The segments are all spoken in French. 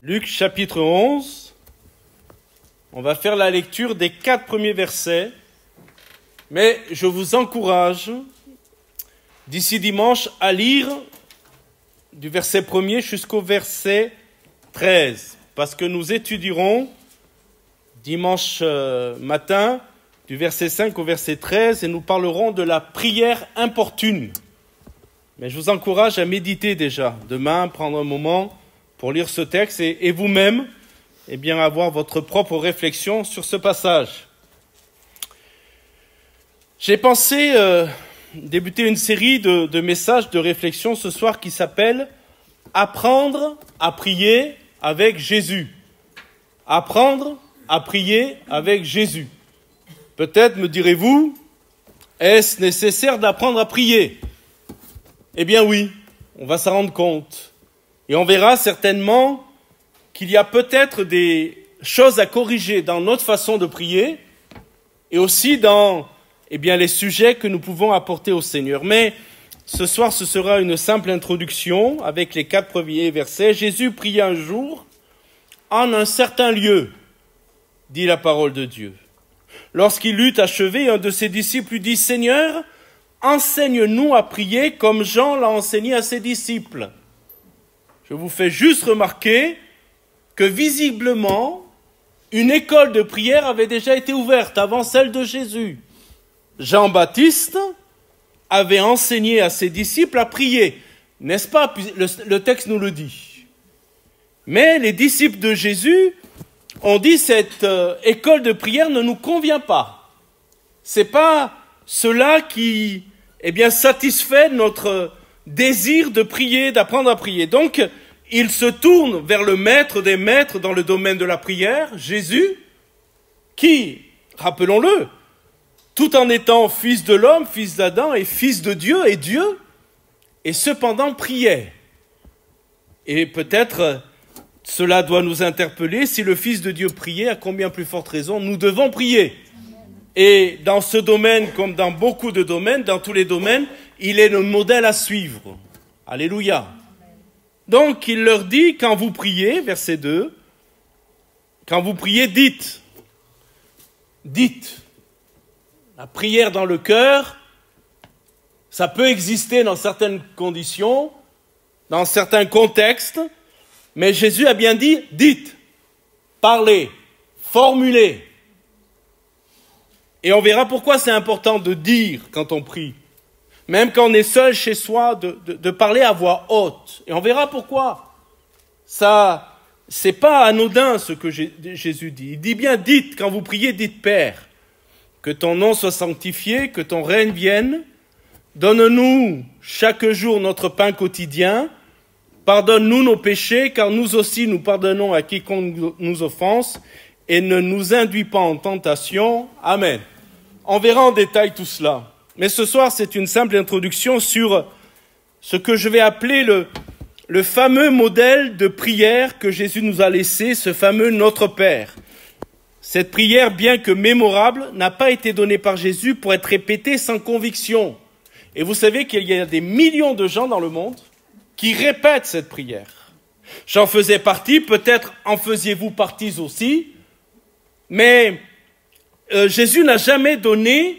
Luc chapitre 11, on va faire la lecture des 4 premiers versets, mais je vous encourage d'ici dimanche à lire du verset 1er jusqu'au verset 13, parce que nous étudierons dimanche matin du verset 5 au verset 13 et nous parlerons de la prière importune. Mais je vous encourage à méditer déjà, demain, prendre un moment pour lire ce texte et vous-même, avoir votre propre réflexion sur ce passage. J'ai pensé débuter une série de messages de réflexion ce soir qui s'appelle « Apprendre à prier avec Jésus ». Apprendre à prier avec Jésus. Peut-être me direz-vous, est-ce nécessaire d'apprendre à prier ? Eh bien oui, on va s'en rendre compte. Et on verra certainement qu'il y a peut-être des choses à corriger dans notre façon de prier et aussi dans les sujets que nous pouvons apporter au Seigneur. Mais ce soir, ce sera une simple introduction avec les 4 premiers versets. Jésus pria un jour en un certain lieu, dit la parole de Dieu. Lorsqu'il eut achevé, un de ses disciples lui dit « Seigneur, enseigne-nous à prier comme Jean l'a enseigné à ses disciples. » Je vous fais juste remarquer que visiblement, une école de prière avait déjà été ouverte avant celle de Jésus. Jean-Baptiste avait enseigné à ses disciples à prier, n'est-ce pas? Le texte nous le dit. Mais les disciples de Jésus ont dit cette école de prière ne nous convient pas. C'est pas cela qui satisfait notre désir de prier, d'apprendre à prier. Donc, il se tourne vers le maître des maîtres dans le domaine de la prière, Jésus, qui, rappelons-le, tout en étant fils de l'homme, fils d'Adam et fils de Dieu et Dieu, et cependant priait. Et peut-être cela doit nous interpeller, si le Fils de Dieu priait, à combien plus forte raison nous devons prier. Et dans ce domaine, comme dans beaucoup de domaines, dans tous les domaines, il est le modèle à suivre. Alléluia. Donc, il leur dit, quand vous priez, verset 2, quand vous priez, dites. Dites. La prière dans le cœur, ça peut exister dans certaines conditions, dans certains contextes, mais Jésus a bien dit, dites, parlez, formulez. Et on verra pourquoi c'est important de dire quand on prie. Même quand on est seul chez soi, de parler à voix haute. Et on verra pourquoi. Ça, c'est pas anodin ce que Jésus dit. Il dit bien, dites, quand vous priez, dites Père, que ton nom soit sanctifié, que ton règne vienne. Donne-nous chaque jour notre pain quotidien. Pardonne-nous nos péchés, car nous aussi nous pardonnons à quiconque nous offense. Et ne nous induis pas en tentation. Amen. On verra en détail tout cela. Mais ce soir, c'est une simple introduction sur ce que je vais appeler le fameux modèle de prière que Jésus nous a laissé, ce fameux Notre Père. Cette prière, bien que mémorable, n'a pas été donnée par Jésus pour être répétée sans conviction. Et vous savez qu'il y a des millions de gens dans le monde qui répètent cette prière. J'en faisais partie, peut-être en faisiez-vous partie aussi, mais Jésus n'a jamais donné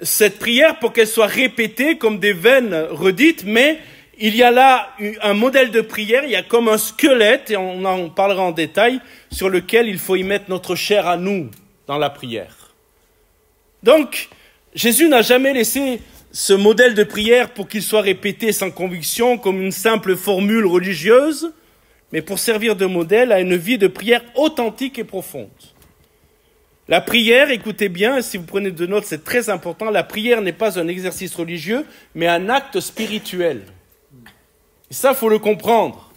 cette prière pour qu'elle soit répétée comme des veines redites, mais il y a là un modèle de prière, il y a comme un squelette, et on en parlera en détail, sur lequel il faut y mettre notre chair à nous dans la prière. Donc, Jésus n'a jamais laissé ce modèle de prière pour qu'il soit répété sans conviction, comme une simple formule religieuse, mais pour servir de modèle à une vie de prière authentique et profonde. La prière, écoutez bien, si vous prenez de notes, c'est très important, la prière n'est pas un exercice religieux, mais un acte spirituel. Et ça, il faut le comprendre.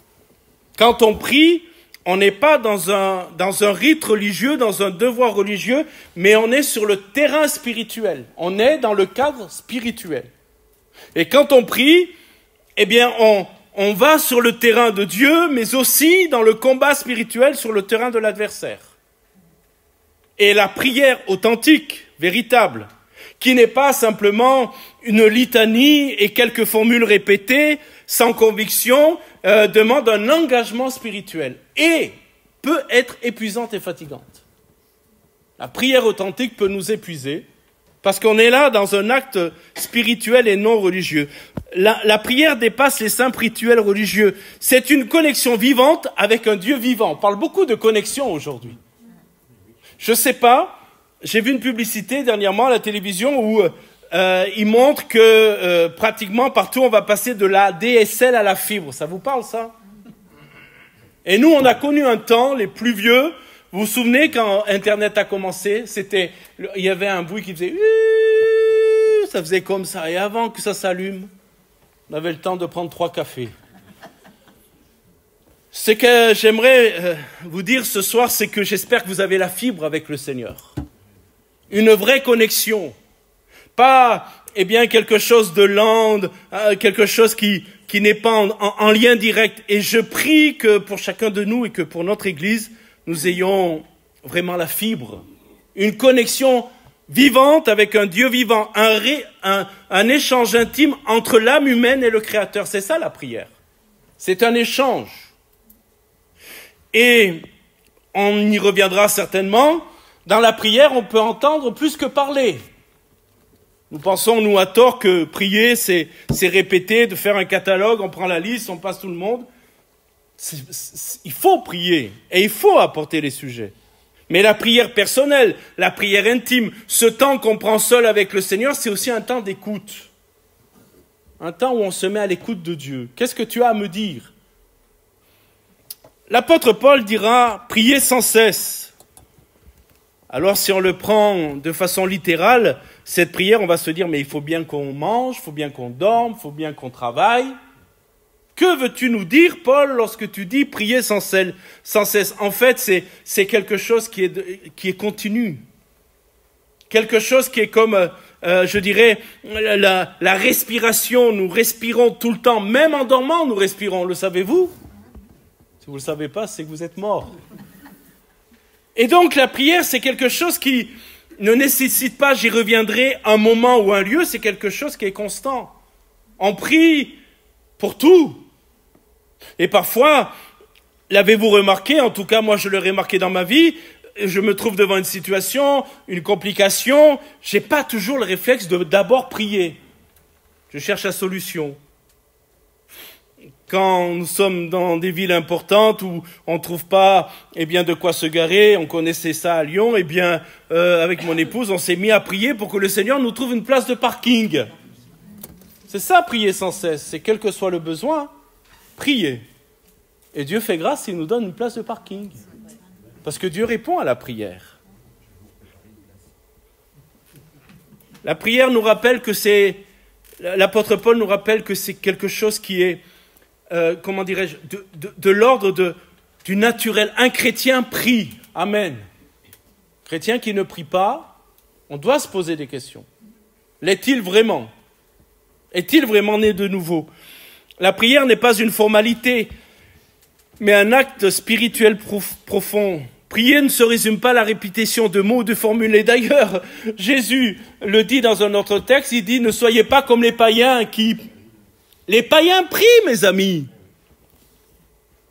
Quand on prie, on n'est pas dans un rite religieux, dans un devoir religieux, mais on est sur le terrain spirituel. On est dans le cadre spirituel. Et quand on prie, on va sur le terrain de Dieu, mais aussi dans le combat spirituel sur le terrain de l'adversaire. Et la prière authentique, véritable, qui n'est pas simplement une litanie et quelques formules répétées, sans conviction, demande un engagement spirituel. Et peut être épuisante et fatigante. La prière authentique peut nous épuiser parce qu'on est là dans un acte spirituel et non religieux. La prière dépasse les simples rituels religieux. C'est une connexion vivante avec un Dieu vivant. On parle beaucoup de connexion aujourd'hui. Je sais pas, j'ai vu une publicité dernièrement à la télévision où il montre que pratiquement partout on va passer de la DSL à la fibre. Ça vous parle ça? Et nous on a connu un temps, les plus vieux, vous vous souvenez quand Internet a commencé, il y avait un bruit qui faisait ça faisait comme ça, et avant que ça s'allume, on avait le temps de prendre 3 cafés. Ce que j'aimerais vous dire ce soir, c'est que j'espère que vous avez la fibre avec le Seigneur. Une vraie connexion. Pas, quelque chose de lent, quelque chose qui n'est pas en lien direct. Et je prie que pour chacun de nous et que pour notre Église, nous ayons vraiment la fibre. Une connexion vivante avec un Dieu vivant. Un échange intime entre l'âme humaine et le Créateur. C'est ça la prière. C'est un échange. Et on y reviendra certainement. Dans la prière, on peut entendre plus que parler. Nous pensons, nous, à tort, que prier, c'est répéter, de faire un catalogue, on prend la liste, on passe tout le monde. Il faut prier et il faut apporter les sujets. Mais la prière personnelle, la prière intime, ce temps qu'on prend seul avec le Seigneur, c'est aussi un temps d'écoute. Un temps où on se met à l'écoute de Dieu. Qu'est-ce que tu as à me dire? L'apôtre Paul dira « priez sans cesse ». Alors si on le prend de façon littérale, cette prière, on va se dire « mais il faut bien qu'on mange, il faut bien qu'on dorme, il faut bien qu'on travaille ». Que veux-tu nous dire, Paul, lorsque tu dis « prier sans cesse ». En fait, c'est quelque chose qui est continu. Quelque chose qui est comme, je dirais, la respiration. Nous respirons tout le temps. Même en dormant, nous respirons. Le savez-vous? Si vous ne le savez pas, c'est que vous êtes mort. Et donc, la prière, c'est quelque chose qui ne nécessite pas, j'y reviendrai, un moment ou un lieu. C'est quelque chose qui est constant. On prie pour tout. Et parfois, l'avez-vous remarqué? En tout cas, moi, je l'ai remarqué dans ma vie. Je me trouve devant une situation, une complication. Je n'ai pas toujours le réflexe de d'abord prier. Je cherche la solution. Quand nous sommes dans des villes importantes où on ne trouve pas de quoi se garer, on connaissait ça à Lyon, avec mon épouse, on s'est mis à prier pour que le Seigneur nous trouve une place de parking. C'est ça, prier sans cesse. C'est quel que soit le besoin, prier. Et Dieu fait grâce, il nous donne une place de parking. Parce que Dieu répond à la prière. La prière nous rappelle que l'apôtre Paul nous rappelle que c'est quelque chose qui est, de l'ordre du naturel. Un chrétien prie. Amen. Chrétien qui ne prie pas, on doit se poser des questions. L'est-il vraiment? Est-il vraiment né de nouveau? La prière n'est pas une formalité, mais un acte spirituel profond. Prier ne se résume pas à la répétition de mots ou de formules. Et d'ailleurs, Jésus le dit dans un autre texte, il dit « Ne soyez pas comme les païens qui... » Les païens prient, mes amis.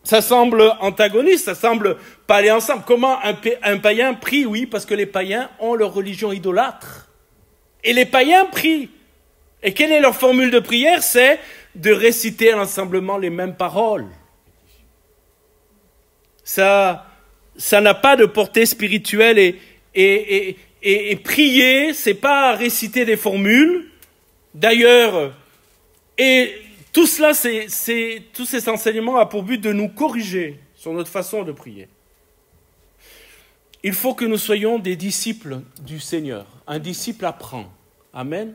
Ça semble antagoniste, ça semble pas aller ensemble. Comment un païen prie? Oui, parce que les païens ont leur religion idolâtre. Et les païens prient. Et quelle est leur formule de prière? C'est de réciter à l'ensemblement les mêmes paroles. Ça n'a pas de portée spirituelle et prier, c'est pas réciter des formules. D'ailleurs, et tout cela, tous ces enseignements ont pour but de nous corriger sur notre façon de prier. Il faut que nous soyons des disciples du Seigneur. Un disciple apprend. Amen.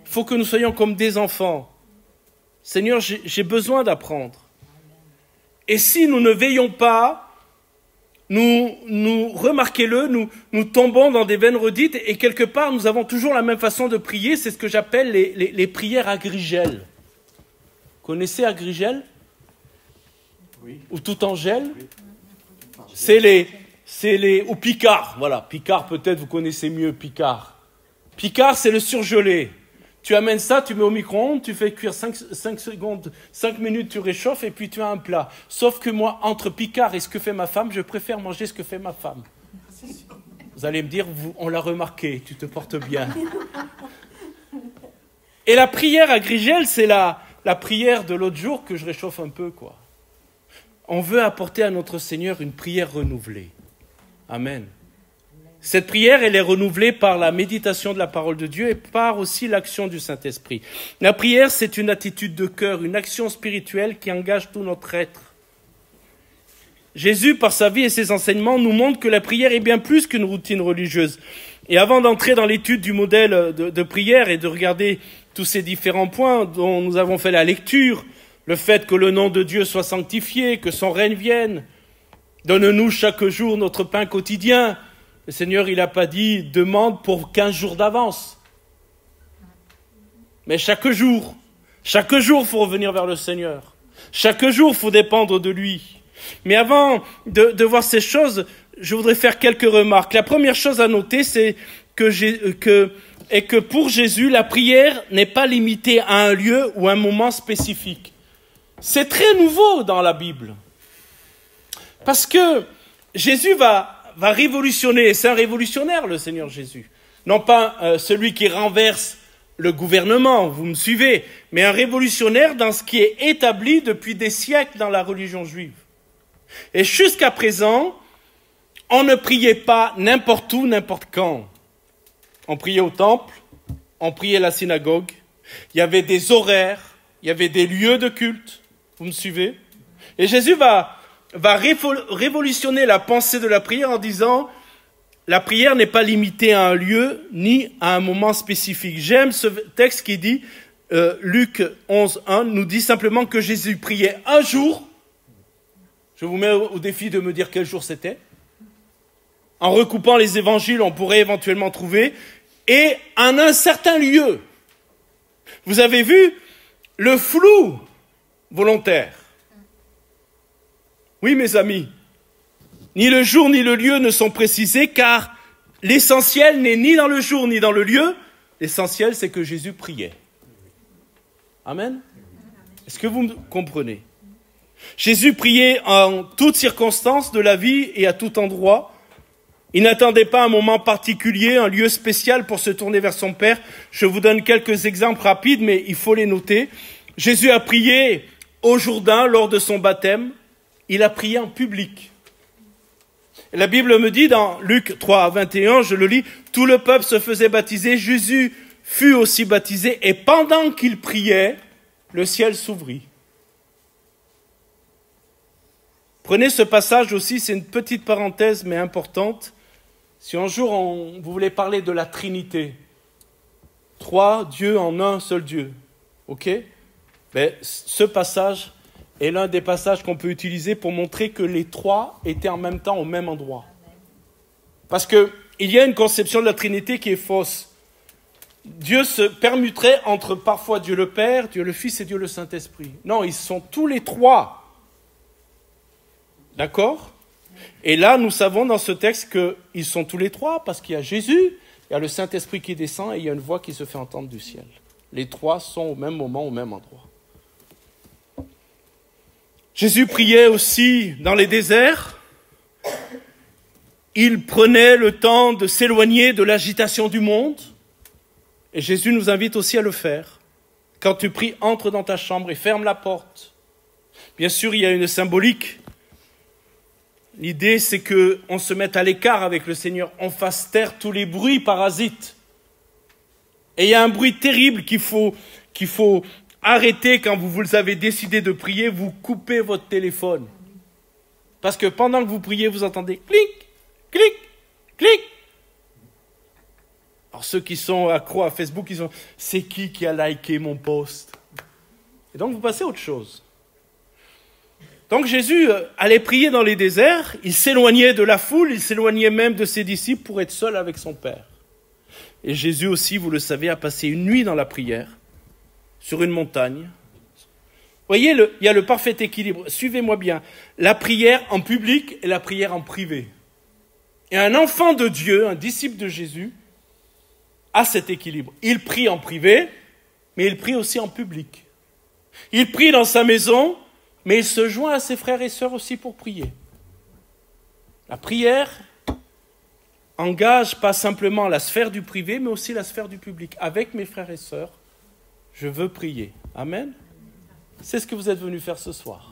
Il faut que nous soyons comme des enfants. Seigneur, j'ai besoin d'apprendre. Et si nous ne veillons pas, remarquez-le, nous tombons dans des vaines redites et quelque part, nous avons toujours la même façon de prier. C'est ce que j'appelle les prières agrigelles. Connaissez agrigel? Oui. Ou tout en gel? Oui. C'est les ou Picard, voilà. Picard, peut-être, vous connaissez mieux Picard. Picard, c'est le surgelé. Tu amènes ça, tu mets au micro-ondes, tu fais cuire 5 secondes, 5 minutes, tu réchauffes et puis tu as un plat. Sauf que moi, entre Picard et ce que fait ma femme, je préfère manger ce que fait ma femme. Vous allez me dire, on l'a remarqué, tu te portes bien. Et la prière à Grigel, c'est la prière de l'autre jour que je réchauffe un peu, quoi. On veut apporter à notre Seigneur une prière renouvelée. Amen. Cette prière, elle est renouvelée par la méditation de la parole de Dieu et par aussi l'action du Saint-Esprit. La prière, c'est une attitude de cœur, une action spirituelle qui engage tout notre être. Jésus, par sa vie et ses enseignements, nous montre que la prière est bien plus qu'une routine religieuse. Et avant d'entrer dans l'étude du modèle de prière et de regarder tous ces différents points dont nous avons fait la lecture, le fait que le nom de Dieu soit sanctifié, que son règne vienne, donne-nous chaque jour notre pain quotidien. Le Seigneur, il n'a pas dit « demande pour 15 jours d'avance ». Mais chaque jour, il faut revenir vers le Seigneur. Chaque jour, il faut dépendre de lui. Mais avant de voir ces choses, je voudrais faire quelques remarques. La première chose à noter, c'est que pour Jésus, la prière n'est pas limitée à un lieu ou un moment spécifique. C'est très nouveau dans la Bible. Parce que Jésus va révolutionner, et c'est un révolutionnaire, le Seigneur Jésus. Non pas celui qui renverse le gouvernement, vous me suivez, mais un révolutionnaire dans ce qui est établi depuis des siècles dans la religion juive. Et jusqu'à présent, on ne priait pas n'importe où, n'importe quand. On priait au temple, on priait à la synagogue, il y avait des horaires, il y avait des lieux de culte, vous me suivez? Et Jésus va révolutionner la pensée de la prière en disant la prière n'est pas limitée à un lieu ni à un moment spécifique. J'aime ce texte qui dit, Luc 11:1 nous dit simplement que Jésus priait un jour. Je vous mets au défi de me dire quel jour c'était. En recoupant les évangiles, on pourrait éventuellement trouver, et en un certain lieu. Vous avez vu le flou volontaire. Oui, mes amis, ni le jour ni le lieu ne sont précisés, car l'essentiel n'est ni dans le jour ni dans le lieu. L'essentiel, c'est que Jésus priait. Amen. Est-ce que vous me comprenez? Jésus priait en toutes circonstances de la vie et à tout endroit. Il n'attendait pas un moment particulier, un lieu spécial pour se tourner vers son Père. Je vous donne quelques exemples rapides, mais il faut les noter. Jésus a prié au Jourdain lors de son baptême. Il a prié en public. Et la Bible me dit dans Luc 3:21, je le lis, « Tout le peuple se faisait baptiser, Jésus fut aussi baptisé, et pendant qu'il priait, le ciel s'ouvrit. » Prenez ce passage aussi, c'est une petite parenthèse, mais importante. Si un jour vous voulez parler de la Trinité, 3 dieux en un seul Dieu, ok? Mais ce passage est l'un des passages qu'on peut utiliser pour montrer que les 3 étaient en même temps au même endroit. Parce qu'il y a une conception de la Trinité qui est fausse. Dieu se permuterait entre parfois Dieu le Père, Dieu le Fils et Dieu le Saint-Esprit. Non, ils sont tous les 3. D'accord? Et là, nous savons dans ce texte qu'ils sont tous les 3 parce qu'il y a Jésus, il y a le Saint-Esprit qui descend et il y a une voix qui se fait entendre du ciel. Les 3 sont au même moment, au même endroit. Jésus priait aussi dans les déserts. Il prenait le temps de s'éloigner de l'agitation du monde. Et Jésus nous invite aussi à le faire. Quand tu pries, entre dans ta chambre et ferme la porte. Bien sûr, il y a une symbolique. L'idée, c'est qu'on se mette à l'écart avec le Seigneur, on fasse taire tous les bruits parasites. Et il y a un bruit terrible qu'il faut arrêter quand vous avez décidé de prier, vous coupez votre téléphone. Parce que pendant que vous priez, vous entendez clic, clic, clic. Alors ceux qui sont accros à Facebook, ils sont « c'est qui a liké mon post ?» Et donc vous passez à autre chose. Donc Jésus allait prier dans les déserts, il s'éloignait de la foule, il s'éloignait même de ses disciples pour être seul avec son Père. Et Jésus aussi, vous le savez, a passé une nuit dans la prière, sur une montagne. Vous voyez, il y a le parfait équilibre. Suivez-moi bien. La prière en public et la prière en privé. Et un enfant de Dieu, un disciple de Jésus, a cet équilibre. Il prie en privé mais il prie aussi en public. Il prie dans sa maison, mais il se joint à ses frères et sœurs aussi pour prier. La prière engage pas simplement la sphère du privé, mais aussi la sphère du public. Avec mes frères et sœurs, je veux prier. Amen. C'est ce que vous êtes venus faire ce soir.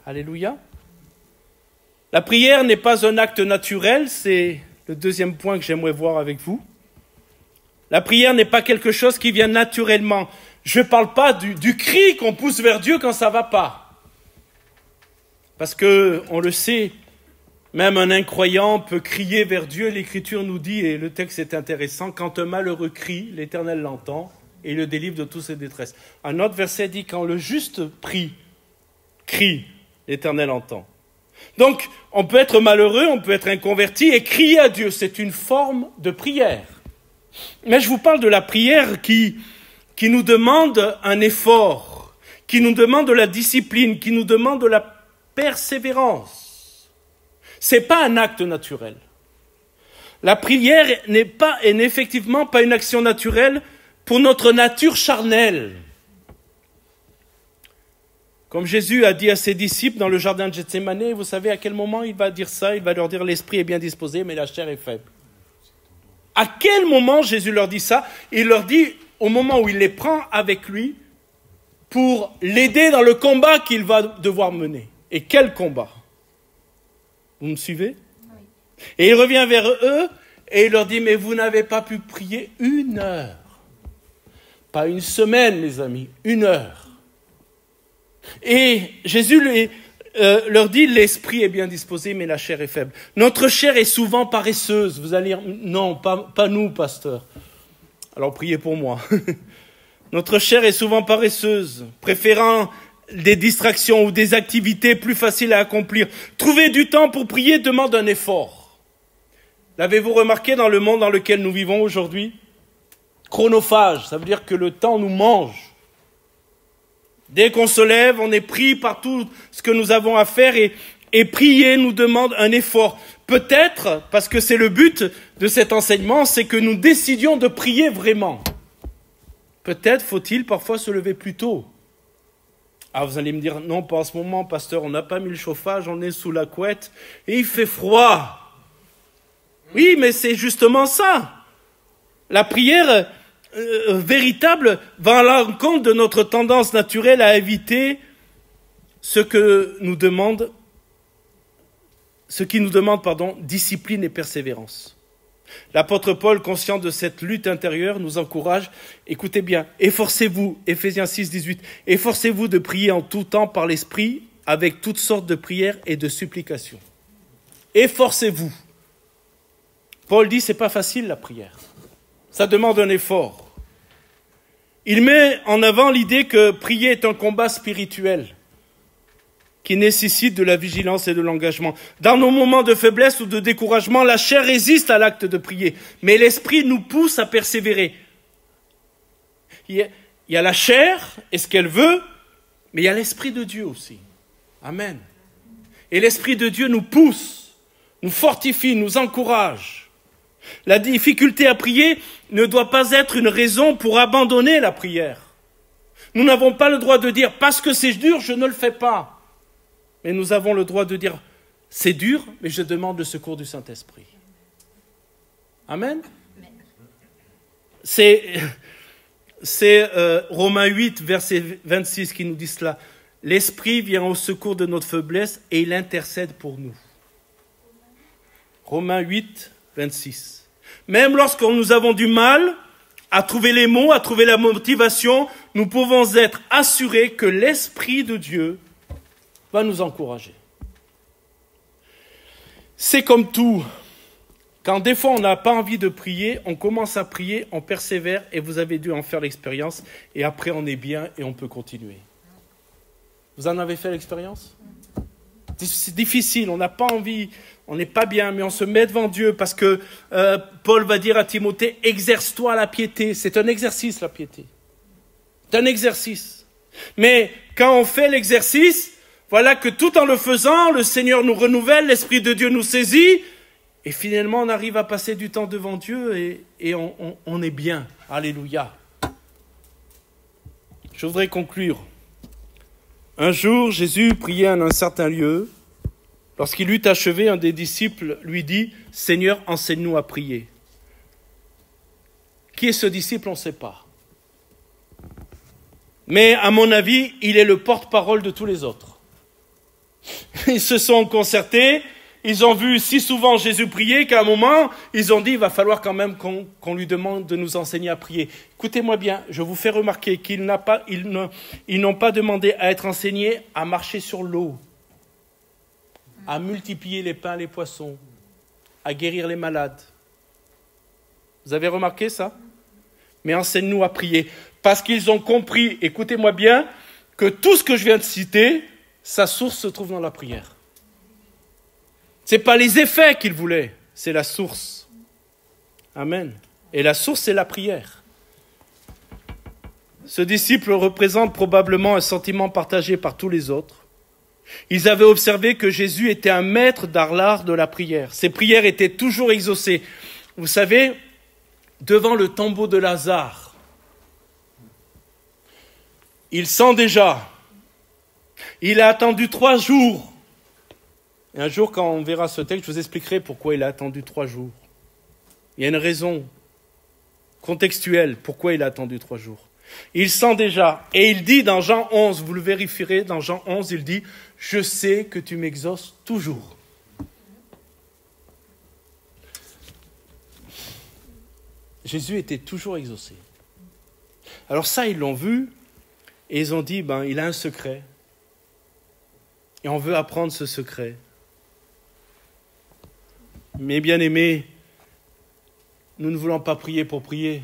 Alléluia. La prière n'est pas un acte naturel, c'est le deuxième point que j'aimerais voir avec vous. La prière n'est pas quelque chose qui vient naturellement. Je ne parle pas du cri qu'on pousse vers Dieu quand ça ne va pas. Parce que, on le sait, même un incroyant peut crier vers Dieu. L'Écriture nous dit, et le texte est intéressant, quand un malheureux crie, l'Éternel l'entend et le délivre de toutes ses détresses. Un autre verset dit, quand le juste crie, l'Éternel entend. Donc, on peut être malheureux, on peut être inconverti et crier à Dieu. C'est une forme de prière. Mais je vous parle de la prière qui nous demande un effort, qui nous demande de la discipline, qui nous demande de la persévérance. C'est pas un acte naturel. La prière n'est effectivement pas une action naturelle pour notre nature charnelle. Comme Jésus a dit à ses disciples dans le jardin de Gethsémani, vous savez à quel moment il va dire ça? Il va leur dire l'esprit est bien disposé, mais la chair est faible. À quel moment Jésus leur dit ça? Il leur dit au moment où il les prend avec lui pour l'aider dans le combat qu'il va devoir mener. Et quel combat? Vous me suivez? Oui. Et il revient vers eux et il leur dit, mais vous n'avez pas pu prier 1 heure. Pas 1 semaine, mes amis, 1 heure. Et Jésus leur dit, l'esprit est bien disposé, mais la chair est faible. Notre chair est souvent paresseuse. Vous allez dire, non, pas nous, pasteur. Alors priez pour moi. Notre chair est souvent paresseuse, préférant des distractions ou des activités plus faciles à accomplir. Trouver du temps pour prier demande un effort. L'avez-vous remarqué dans le monde dans lequel nous vivons aujourd'hui? Chronophage, ça veut dire que le temps nous mange. Dès qu'on se lève, on est pris par tout ce que nous avons à faire et prier nous demande un effort. Peut-être, parce que c'est le but de cet enseignement, c'est que nous décidions de prier vraiment. Peut-être faut-il parfois se lever plus tôt. Ah, vous allez me dire, non, pas en ce moment, pasteur, on n'a pas mis le chauffage, on est sous la couette et il fait froid. Oui, mais c'est justement ça. La prière véritable va à l'encontre de notre tendance naturelle à éviter ce qui nous demande, discipline et persévérance. L'apôtre Paul, conscient de cette lutte intérieure, nous encourage, écoutez bien, efforcez-vous, Éphésiens 6, 18, efforcez-vous de prier en tout temps par l'Esprit, avec toutes sortes de prières et de supplications. Efforcez-vous. Paul dit, c'est pas facile la prière. Ça demande un effort. Il met en avant l'idée que prier est un combat spirituel qui nécessite de la vigilance et de l'engagement. Dans nos moments de faiblesse ou de découragement, la chair résiste à l'acte de prier, mais l'esprit nous pousse à persévérer. Il y a la chair et ce qu'elle veut, mais il y a l'Esprit de Dieu aussi. Amen. Et l'Esprit de Dieu nous pousse, nous fortifie, nous encourage. La difficulté à prier ne doit pas être une raison pour abandonner la prière. Nous n'avons pas le droit de dire « parce que c'est dur, je ne le fais pas ». Mais nous avons le droit de dire « c'est dur, mais je demande le secours du Saint-Esprit ». Amen. C'est Romains 8, verset 26 qui nous dit cela. L'Esprit vient au secours de notre faiblesse et il intercède pour nous. Romains 8, 26. Même lorsque nous avons du mal à trouver les mots, à trouver la motivation, nous pouvons être assurés que l'Esprit de Dieu va nous encourager. C'est comme tout. Quand des fois on n'a pas envie de prier, on commence à prier, on persévère et vous avez dû en faire l'expérience et après on est bien et on peut continuer. Vous en avez fait l'expérience? C'est difficile, on n'a pas envie, on n'est pas bien, mais on se met devant Dieu parce que Paul va dire à Timothée, exerce-toi la piété. C'est un exercice, la piété. C'est un exercice. Mais quand on fait l'exercice, voilà que tout en le faisant, le Seigneur nous renouvelle, l'Esprit de Dieu nous saisit, et finalement on arrive à passer du temps devant Dieu et on est bien. Alléluia. Je voudrais conclure. Un jour, Jésus priait en un certain lieu. Lorsqu'il eut achevé, un des disciples lui dit « Seigneur, enseigne-nous à prier ». Qui est ce disciple, on ne sait pas. Mais à mon avis, il est le porte-parole de tous les autres. Ils se sont concertés, ils ont vu si souvent Jésus prier qu'à un moment, ils ont dit, il va falloir quand même qu'on lui demande de nous enseigner à prier. Écoutez-moi bien, je vous fais remarquer qu'ils n'ont pas demandé à être enseignés à marcher sur l'eau, à multiplier les pains et les poissons, à guérir les malades. Vous avez remarqué ça? Mais enseigne-nous à prier. Parce qu'ils ont compris, écoutez-moi bien, que tout ce que je viens de citer, sa source se trouve dans la prière. Ce n'est pas les effets qu'ils voulaient, c'est la source. Amen. Et la source, c'est la prière. Ce disciple représente probablement un sentiment partagé par tous les autres. Ils avaient observé que Jésus était un maître dans l'art de la prière. Ses prières étaient toujours exaucées. Vous savez, devant le tombeau de Lazare, il sent déjà. Il a attendu 3 jours. Et un jour, quand on verra ce texte, je vous expliquerai pourquoi il a attendu 3 jours. Il y a une raison contextuelle pourquoi il a attendu 3 jours. Il sent déjà. Et il dit dans Jean 11, vous le vérifierez, dans Jean 11, il dit « Je sais que tu m'exauces toujours ». Jésus était toujours exaucé. Alors ça, ils l'ont vu et ils ont dit, il a un secret. Et on veut apprendre ce secret. Mais bien aimés, nous ne voulons pas prier pour prier.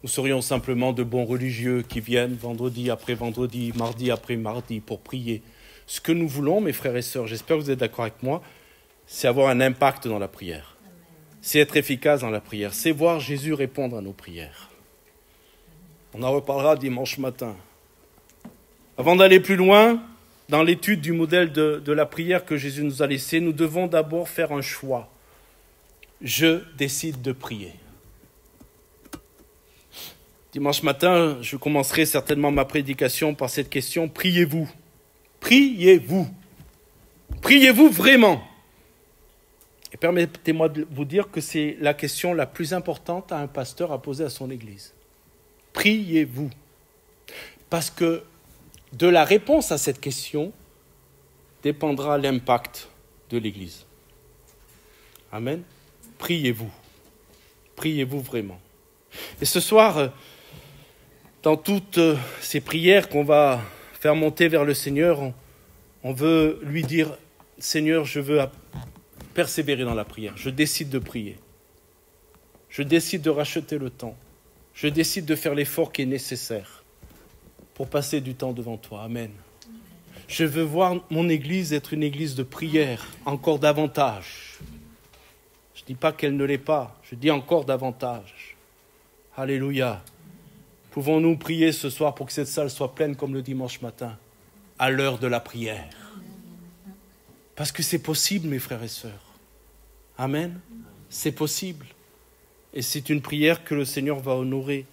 Nous serions simplement de bons religieux qui viennent vendredi après vendredi, mardi après mardi pour prier. Ce que nous voulons, mes frères et sœurs, j'espère que vous êtes d'accord avec moi, c'est avoir un impact dans la prière. C'est être efficace dans la prière. C'est voir Jésus répondre à nos prières. On en reparlera dimanche matin. Avant d'aller plus loin, dans l'étude du modèle de la prière que Jésus nous a laissé, nous devons d'abord faire un choix. Je décide de prier. Dimanche matin, je commencerai certainement ma prédication par cette question. Priez-vous? Priez-vous? Priez-vous vraiment? Et permettez-moi de vous dire que c'est la question la plus importante à un pasteur à poser à son église. Priez-vous? Parce que de la réponse à cette question dépendra l'impact de l'église. Amen. Priez-vous. Priez-vous vraiment. Et ce soir, dans toutes ces prières qu'on va faire monter vers le Seigneur, on veut lui dire, Seigneur, je veux persévérer dans la prière. Je décide de prier. Je décide de racheter le temps. Je décide de faire l'effort qui est nécessaire pour passer du temps devant toi. Amen. Je veux voir mon église être une église de prière, encore davantage. Je ne dis pas qu'elle ne l'est pas, je dis encore davantage. Alléluia. Pouvons-nous prier ce soir pour que cette salle soit pleine comme le dimanche matin, à l'heure de la prière? Parce que c'est possible, mes frères et sœurs. Amen. C'est possible. Et c'est une prière que le Seigneur va honorer.